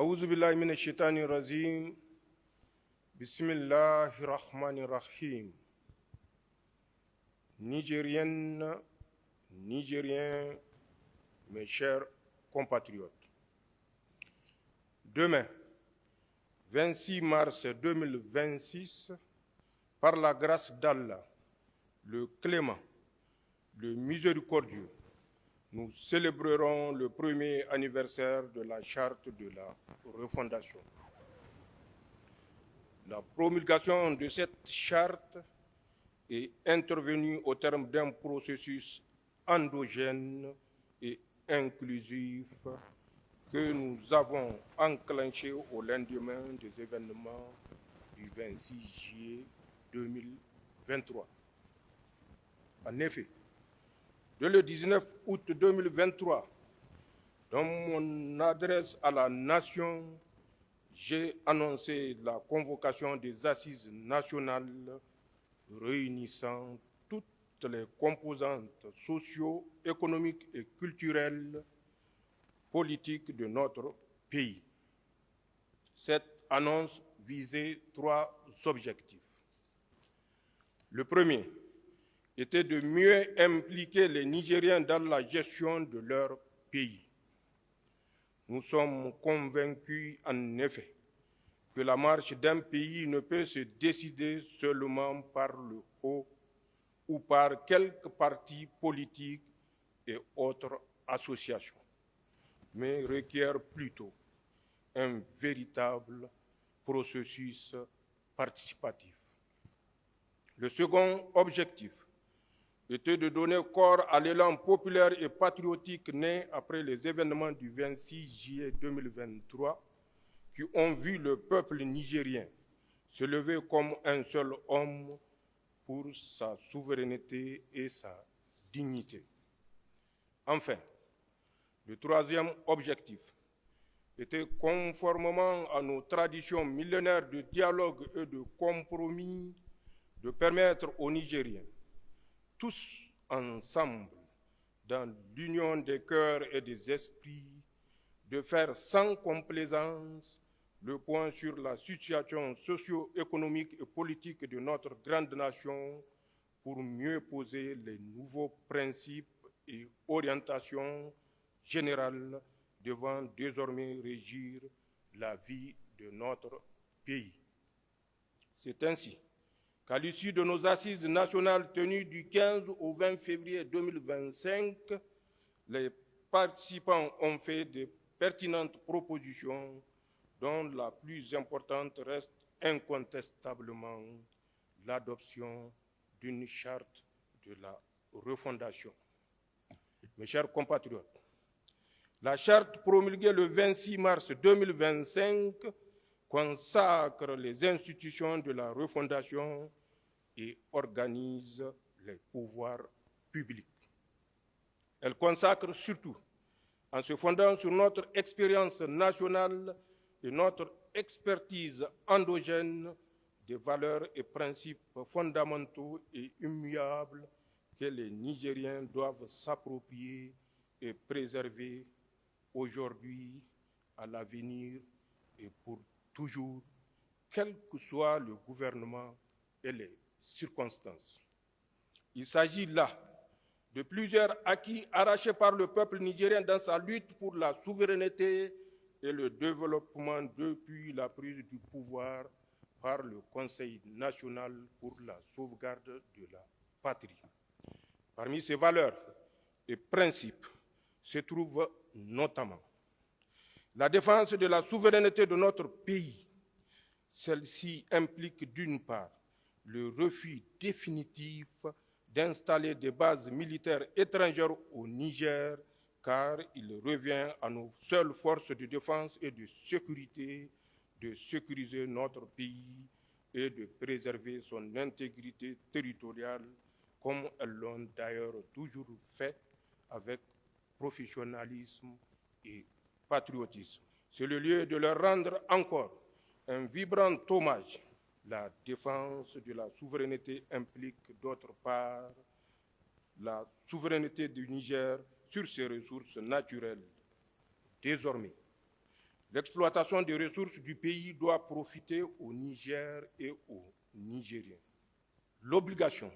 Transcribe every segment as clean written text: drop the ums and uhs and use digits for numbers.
Aouzu billahi minash shaitani rajim. Bismillahir rahmanir rahim. Nigériennes, Nigériens, mes chers compatriotes. Demain, 26 mars 2026, par la grâce d'Allah, le clément, le miséricordieux, nous célébrerons le premier anniversaire de la charte de la refondation. La promulgation de cette charte est intervenue au terme d'un processus endogène et inclusif que nous avons enclenché au lendemain des événements du 26 juillet 2023. En effet, dès le 19 août 2023, dans mon adresse à la nation, j'ai annoncé la convocation des assises nationales réunissant toutes les composantes socio-économiques et culturelles politiques de notre pays. Cette annonce visait 3 objectifs. Le premier était de mieux impliquer les Nigériens dans la gestion de leur pays. Nous sommes convaincus, en effet, que la marche d'un pays ne peut se décider seulement par le haut ou par quelques partis politiques et autres associations, mais requiert plutôt un véritable processus participatif. Le second objectif était de donner corps à l'élan populaire et patriotique né après les événements du 26 juillet 2023 qui ont vu le peuple nigérien se lever comme un seul homme pour sa souveraineté et sa dignité. Enfin, le troisième objectif était, conformément à nos traditions millénaires de dialogue et de compromis, de permettre aux Nigériens, tous ensemble, dans l'union des cœurs et des esprits, de faire sans complaisance le point sur la situation socio-économique et politique de notre grande nation pour mieux poser les nouveaux principes et orientations générales devant désormais régir la vie de notre pays. C'est ainsi qu'à l'issue de nos assises nationales tenues du 15 au 20 février 2025, les participants ont fait de pertinentes propositions dont la plus importante reste incontestablement l'adoption d'une charte de la refondation. Mes chers compatriotes, la charte promulguée le 26 mars 2025 consacre les institutions de la refondation et organise les pouvoirs publics. Elle consacre surtout, en se fondant sur notre expérience nationale et notre expertise endogène, des valeurs et principes fondamentaux et immuables que les Nigériens doivent s'approprier et préserver aujourd'hui, à l'avenir et pour toujours, quel que soit le gouvernement et les circonstances. Il s'agit là de plusieurs acquis arrachés par le peuple nigérien dans sa lutte pour la souveraineté et le développement depuis la prise du pouvoir par le Conseil national pour la sauvegarde de la patrie. Parmi ces valeurs et principes se trouve notamment la défense de la souveraineté de notre pays. Celle-ci implique d'une part le refus définitif d'installer des bases militaires étrangères au Niger, car il revient à nos seules forces de défense et de sécurité de sécuriser notre pays et de préserver son intégrité territoriale, comme elles l'ont d'ailleurs toujours fait avec professionnalisme et patriotisme. C'est le lieu de leur rendre encore un vibrant hommage. La défense de la souveraineté implique d'autre part la souveraineté du Niger sur ses ressources naturelles. Désormais, L'exploitation des ressources du pays doit profiter au Niger et aux Nigériens. L'obligation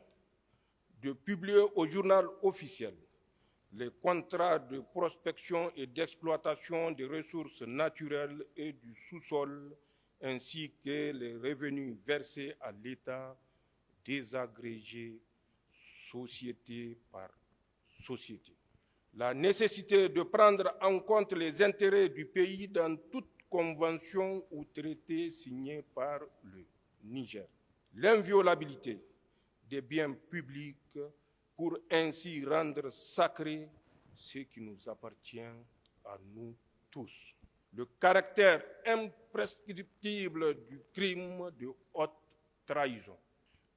de publier au journal officiel les contrats de prospection et d'exploitation des ressources naturelles et du sous-sol, ainsi que les revenus versés à l'État, désagrégés société par société. La nécessité de prendre en compte les intérêts du pays dans toute convention ou traité signé par le Niger. L'inviolabilité des biens publics pour ainsi rendre sacré ce qui nous appartient à nous tous. Le caractère imprescriptible du crime de haute trahison.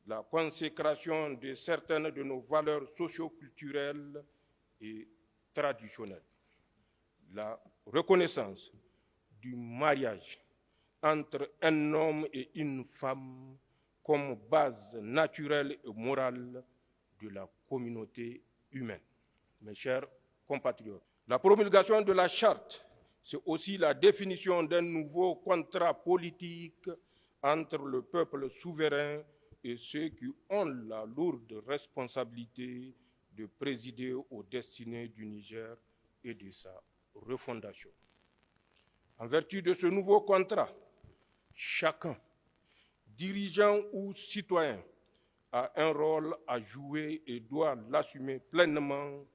La consécration de certaines de nos valeurs socio-culturelles et traditionnelles. La reconnaissance du mariage entre un homme et une femme comme base naturelle et morale de la communauté humaine. Mes chers compatriotes, la promulgation de la charte, c'est aussi la définition d'un nouveau contrat politique entre le peuple souverain et ceux qui ont la lourde responsabilité de présider aux destinées du Niger et de sa refondation. En vertu de ce nouveau contrat, chacun, dirigeant ou citoyen, a un rôle à jouer et doit l'assumer pleinement,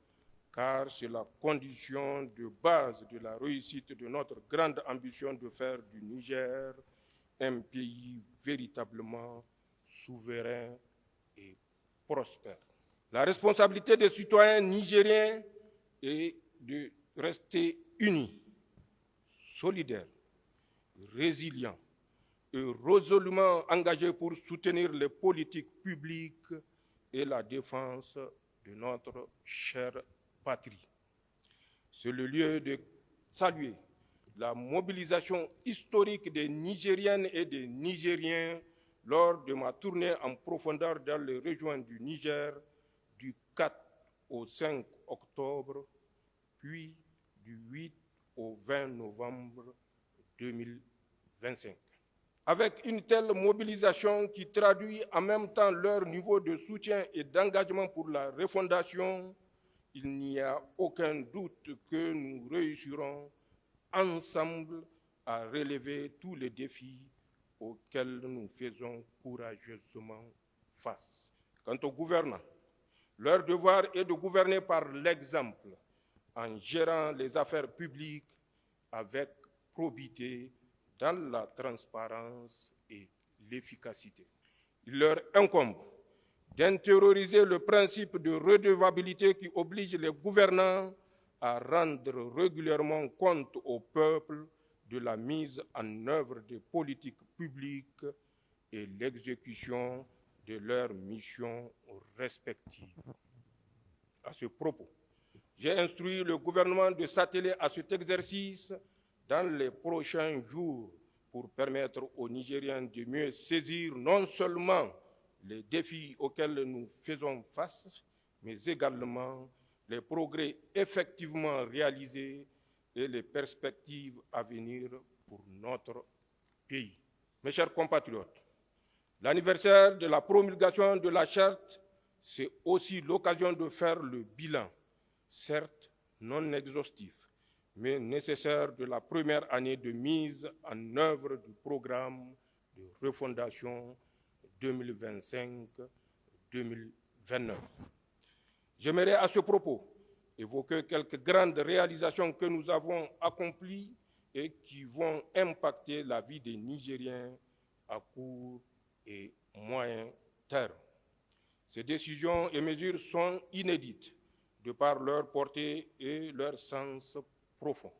car c'est la condition de base de la réussite de notre grande ambition de faire du Niger un pays véritablement souverain et prospère. La responsabilité des citoyens nigériens est de rester unis, solidaires, résilients et résolument engagés pour soutenir les politiques publiques et la défense de notre chère patrie. C'est le lieu de saluer la mobilisation historique des Nigériennes et des Nigériens lors de ma tournée en profondeur dans les régions du Niger du 4 au 5 octobre, puis du 8 au 20 novembre 2025. Avec une telle mobilisation qui traduit en même temps leur niveau de soutien et d'engagement pour la refondation, il n'y a aucun doute que nous réussirons ensemble à relever tous les défis auxquels nous faisons courageusement face. Quant aux gouvernants, leur devoir est de gouverner par l'exemple, en gérant les affaires publiques avec probité, dans la transparence et l'efficacité. Il leur incombe d'intérioriser le principe de redevabilité qui oblige les gouvernants à rendre régulièrement compte au peuple de la mise en œuvre des politiques publiques et l'exécution de leurs missions respectives. À ce propos, j'ai instruit le gouvernement de s'atteler à cet exercice dans les prochains jours pour permettre aux Nigériens de mieux saisir non seulement les défis auxquels nous faisons face, mais également les progrès effectivement réalisés et les perspectives à venir pour notre pays. Mes chers compatriotes, l'anniversaire de la promulgation de la charte, c'est aussi l'occasion de faire le bilan, certes non exhaustif, mais nécessaire de la première année de mise en œuvre du programme de refondation 2025-2029. J'aimerais à ce propos évoquer quelques grandes réalisations que nous avons accomplies et qui vont impacter la vie des Nigériens à court et moyen terme. Ces décisions et mesures sont inédites de par leur portée et leur sens profond.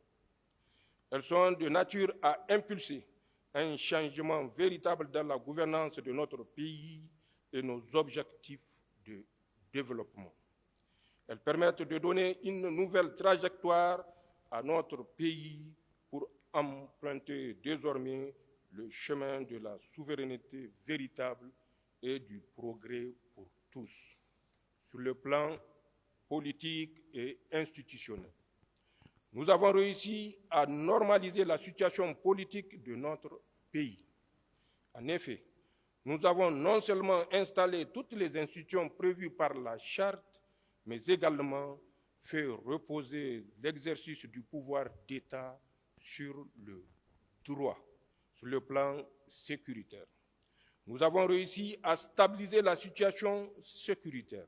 Elles sont de nature à impulser un changement véritable dans la gouvernance de notre pays et nos objectifs de développement. Elles permettent de donner une nouvelle trajectoire à notre pays pour emprunter désormais le chemin de la souveraineté véritable et du progrès pour tous. Sur le plan politique et institutionnel, Nous avons réussi à normaliser la situation politique de notre pays. En effet, nous avons non seulement installé toutes les institutions prévues par la Charte, mais également fait reposer l'exercice du pouvoir d'État sur le droit, sur le plan sécuritaire. Nous avons réussi à stabiliser la situation sécuritaire.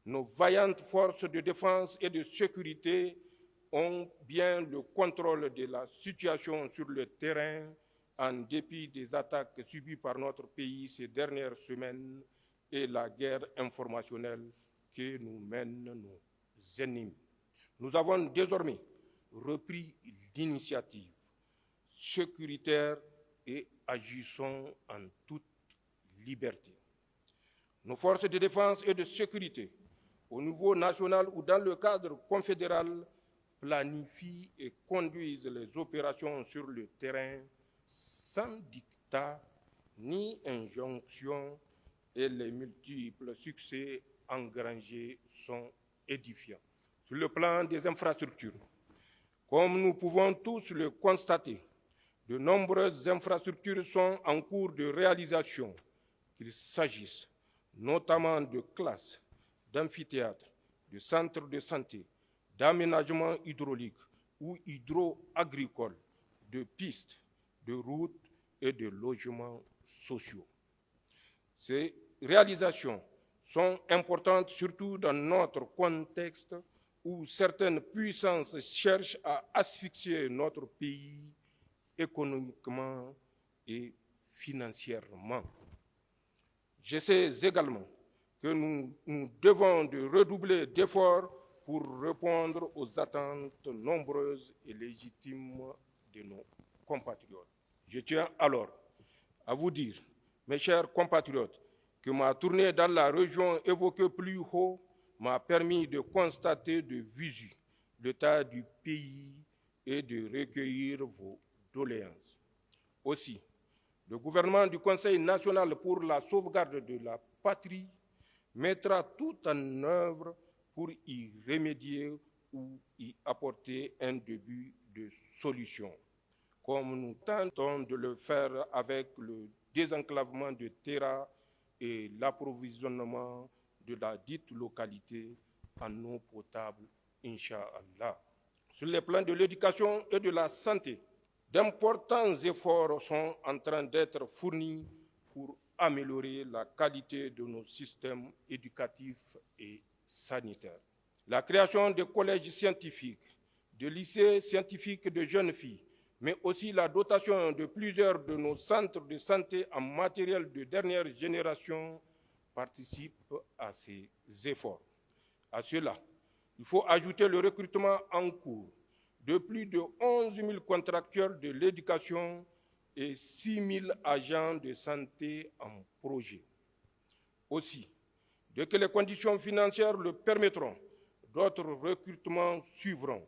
Nos vaillantes forces de défense et de sécurité ont bien le contrôle de la situation sur le terrain en dépit des attaques subies par notre pays ces dernières semaines et la guerre informationnelle que nous mènent nos ennemis. Nous avons désormais repris l'initiative sécuritaire et agissons en toute liberté. Nos forces de défense et de sécurité, au niveau national ou dans le cadre confédéral, planifient et conduisent les opérations sur le terrain sans dictat ni injonction et les multiples succès engrangés sont édifiants. Sur le plan des infrastructures, comme nous pouvons tous le constater, de nombreuses infrastructures sont en cours de réalisation, qu'il s'agisse notamment de classes, d'amphithéâtres, de centres de santé, d'aménagements hydrauliques ou hydro-agricoles, de pistes, de routes et de logements sociaux. Ces réalisations sont importantes surtout dans notre contexte où certaines puissances cherchent à asphyxier notre pays économiquement et financièrement. Je sais également que nous devons de redoubler d'efforts pour répondre aux attentes nombreuses et légitimes de nos compatriotes. Je tiens alors à vous dire, mes chers compatriotes, que ma tournée dans la région évoquée plus haut m'a permis de constater de visu l'état du pays et de recueillir vos doléances. Aussi, le gouvernement du Conseil national pour la sauvegarde de la patrie mettra tout en œuvre pour y remédier ou y apporter un début de solution, comme nous tentons de le faire avec le désenclavement de Terra et l'approvisionnement de la dite localité en eau potable, Inch'Allah. Sur les plans de l'éducation et de la santé, d'importants efforts sont en train d'être fournis pour améliorer la qualité de nos systèmes éducatifs et sanitaires. La création de collèges scientifiques, de lycées scientifiques de jeunes filles, mais aussi la dotation de plusieurs de nos centres de santé en matériel de dernière génération participent à ces efforts. À cela, il faut ajouter le recrutement en cours de plus de 11 000 contractuels de l'éducation et 6 000 agents de santé en projet. Aussi, dès que les conditions financières le permettront, d'autres recrutements suivront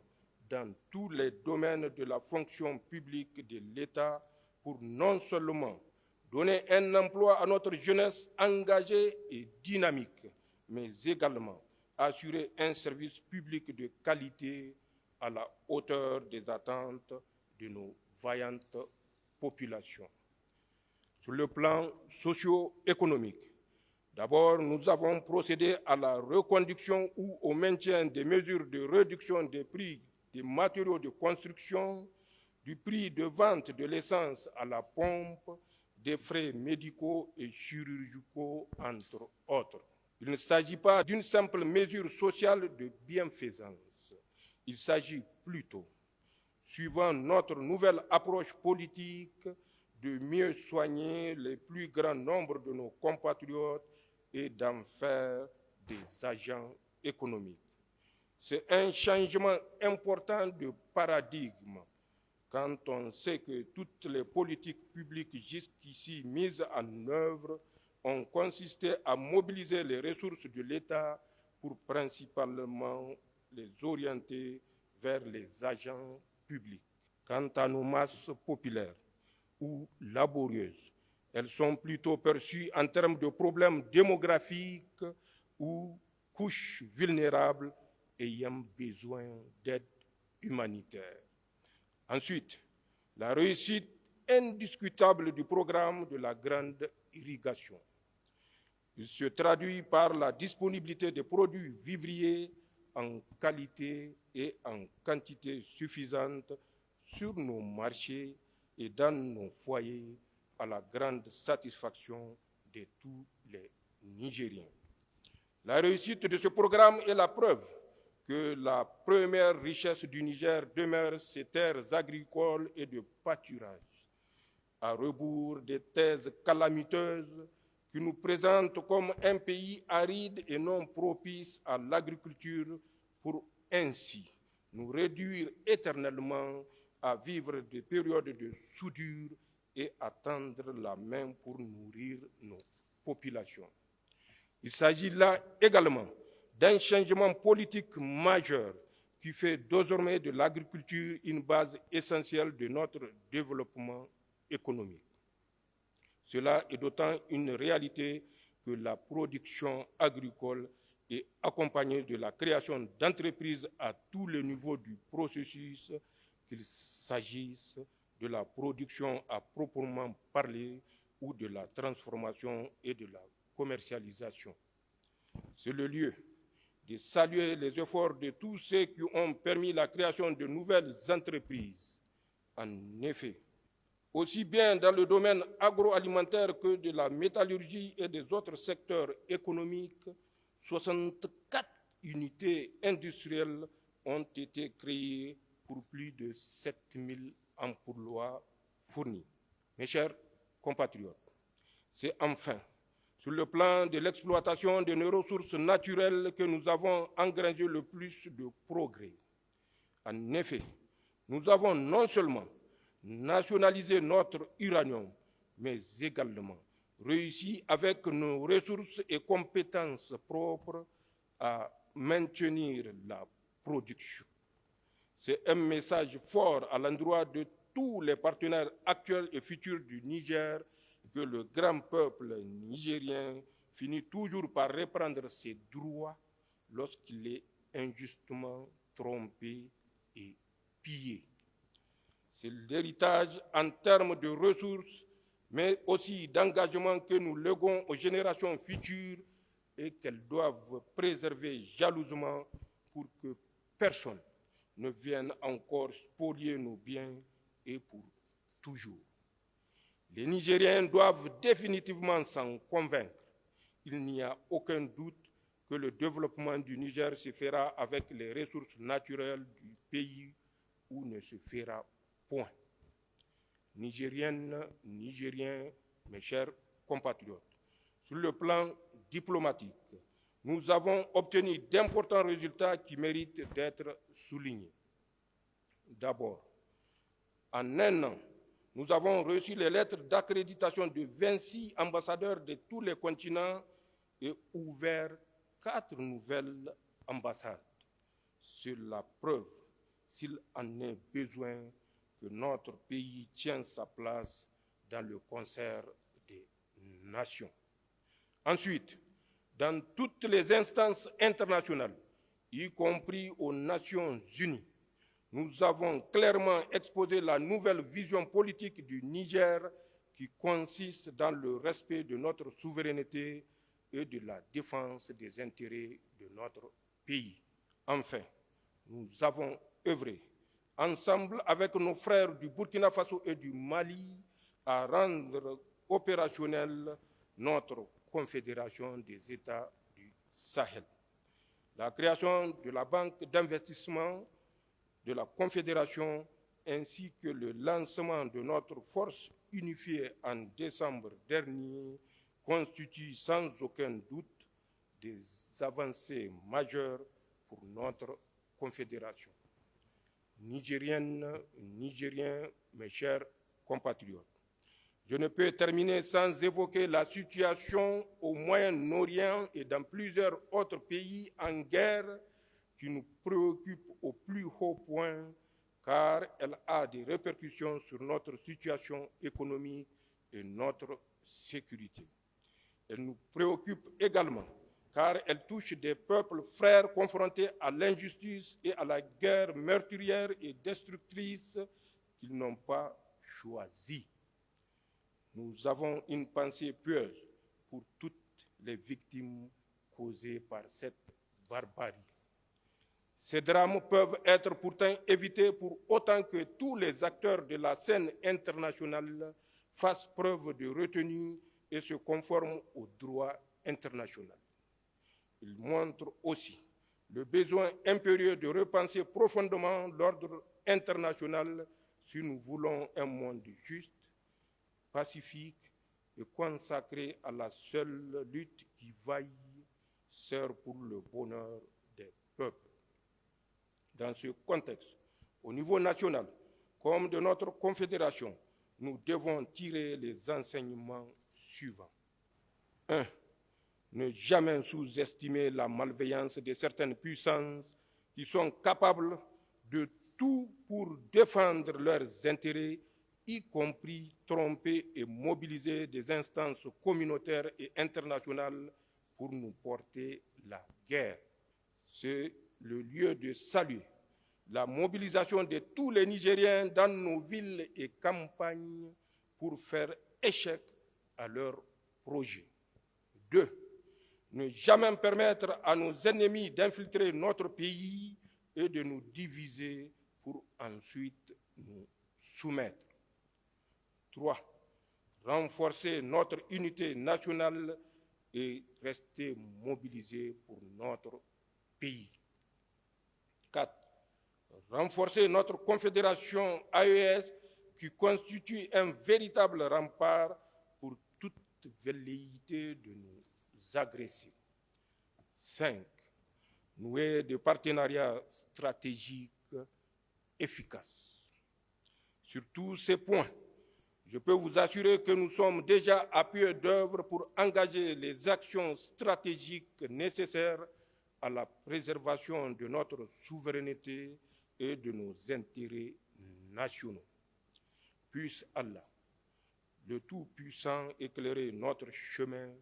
dans tous les domaines de la fonction publique de l'État pour non seulement donner un emploi à notre jeunesse engagée et dynamique, mais également assurer un service public de qualité à la hauteur des attentes de nos vaillantes populations. Sur le plan socio-économique, d'abord, nous avons procédé à la reconduction ou au maintien des mesures de réduction des prix des matériaux de construction, du prix de vente de l'essence à la pompe, des frais médicaux et chirurgicaux, entre autres. Il ne s'agit pas d'une simple mesure sociale de bienfaisance. Il s'agit plutôt, suivant notre nouvelle approche politique, de mieux soigner le plus grand nombre de nos compatriotes et d'en faire des agents économiques. C'est un changement important de paradigme quand on sait que toutes les politiques publiques jusqu'ici mises en œuvre ont consisté à mobiliser les ressources de l'État pour principalement les orienter vers les agents publics. Quant à nos masses populaires ou laborieuses, elles sont plutôt perçues en termes de problèmes démographiques ou couches vulnérables ayant besoin d'aide humanitaire. Ensuite, la réussite indiscutable du programme de la grande irrigation. Il se traduit par la disponibilité de produits vivriers en qualité et en quantité suffisante sur nos marchés et dans nos foyers à la grande satisfaction de tous les Nigériens. La réussite de ce programme est la preuve que la première richesse du Niger demeure ses terres agricoles et de pâturage, à rebours des thèses calamiteuses qui nous présentent comme un pays aride et non propice à l'agriculture pour ainsi nous réduire éternellement à vivre des périodes de soudure et à tendre la main pour nourrir nos populations. Il s'agit là également d'un changement politique majeur qui fait désormais de l'agriculture une base essentielle de notre développement économique. Cela est d'autant une réalité que la production agricole est accompagnée de la création d'entreprises à tous les niveaux du processus, qu'il s'agisse de la production à proprement parler ou de la transformation et de la commercialisation. C'est le lieu de saluer les efforts de tous ceux qui ont permis la création de nouvelles entreprises. En effet, aussi bien dans le domaine agroalimentaire que de la métallurgie et des autres secteurs économiques, 64 unités industrielles ont été créées pour plus de 7000 emplois fournis. Mes chers compatriotes, c'est enfin sur le plan de l'exploitation de nos ressources naturelles que nous avons engrangé le plus de progrès. En effet, nous avons non seulement nationalisé notre uranium, mais également réussi avec nos ressources et compétences propres à maintenir la production. C'est un message fort à l'endroit de tous les partenaires actuels et futurs du Niger que le grand peuple nigérien finit toujours par reprendre ses droits lorsqu'il est injustement trompé et pillé. C'est l'héritage en termes de ressources, mais aussi d'engagement que nous léguons aux générations futures et qu'elles doivent préserver jalousement pour que personne ne vienne encore spolier nos biens et pour toujours. Les Nigériens doivent définitivement s'en convaincre. Il n'y a aucun doute que le développement du Niger se fera avec les ressources naturelles du pays ou ne se fera point. Nigériennes, Nigériens, mes chers compatriotes, sur le plan diplomatique, nous avons obtenu d'importants résultats qui méritent d'être soulignés. D'abord, en un an, nous avons reçu les lettres d'accréditation de 26 ambassadeurs de tous les continents et ouvert 4 nouvelles ambassades. C'est la preuve, s'il en est besoin, que notre pays tient sa place dans le concert des nations. Ensuite, dans toutes les instances internationales, y compris aux Nations Unies, nous avons clairement exposé la nouvelle vision politique du Niger qui consiste dans le respect de notre souveraineté et de la défense des intérêts de notre pays. Enfin, nous avons œuvré ensemble avec nos frères du Burkina Faso et du Mali à rendre opérationnelle notre Confédération des États du Sahel. La création de la Banque d'investissement de la Confédération ainsi que le lancement de notre force unifiée en décembre dernier constituent sans aucun doute des avancées majeures pour notre Confédération. Nigériennes, Nigériens, mes chers compatriotes, je ne peux terminer sans évoquer la situation au Moyen-Orient et dans plusieurs autres pays en guerre qui nous préoccupe au plus haut point car elle a des répercussions sur notre situation économique et notre sécurité. Elle nous préoccupe également car elle touche des peuples frères confrontés à l'injustice et à la guerre meurtrière et destructrice qu'ils n'ont pas choisie. Nous avons une pensée pieuse pour toutes les victimes causées par cette barbarie. Ces drames peuvent être pourtant évités pour autant que tous les acteurs de la scène internationale fassent preuve de retenue et se conforment au droit international. Il montre aussi le besoin impérieux de repenser profondément l'ordre international si nous voulons un monde juste, pacifique et consacré à la seule lutte qui vaille, sert pour le bonheur des peuples. Dans ce contexte, au niveau national, comme de notre confédération, nous devons tirer les enseignements suivants. 1. Ne jamais sous-estimer la malveillance de certaines puissances qui sont capables de tout pour défendre leurs intérêts, y compris tromper et mobiliser des instances communautaires et internationales pour nous porter la guerre. C'est le lieu de saluer la mobilisation de tous les Nigériens dans nos villes et campagnes pour faire échec à leurs projets. 2. Ne jamais permettre à nos ennemis d'infiltrer notre pays et de nous diviser pour ensuite nous soumettre. 3. Renforcer notre unité nationale et rester mobilisés pour notre pays. 4. Renforcer notre confédération AES qui constitue un véritable rempart pour toute velléité de nous agresser. 5. Nouer des partenariats stratégiques efficaces. Sur tous ces points, je peux vous assurer que nous sommes déjà à pied d'œuvre pour engager les actions stratégiques nécessaires à la préservation de notre souveraineté et de nos intérêts nationaux. Puisse Allah, le Tout-Puissant, éclairer notre chemin,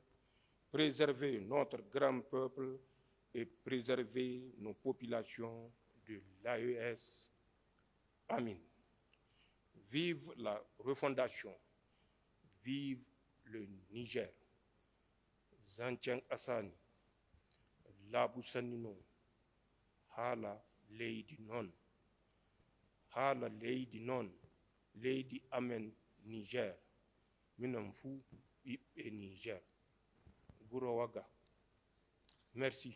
préserver notre grand peuple et préserver nos populations de l'AES. Amin. Vive la refondation, vive le Niger. Zancang Asani, Labu Sanino, Hala Lady Non, Hala Lady Non, Lady Amen Niger, Minamfu et Niger. Gurawaga. Merci.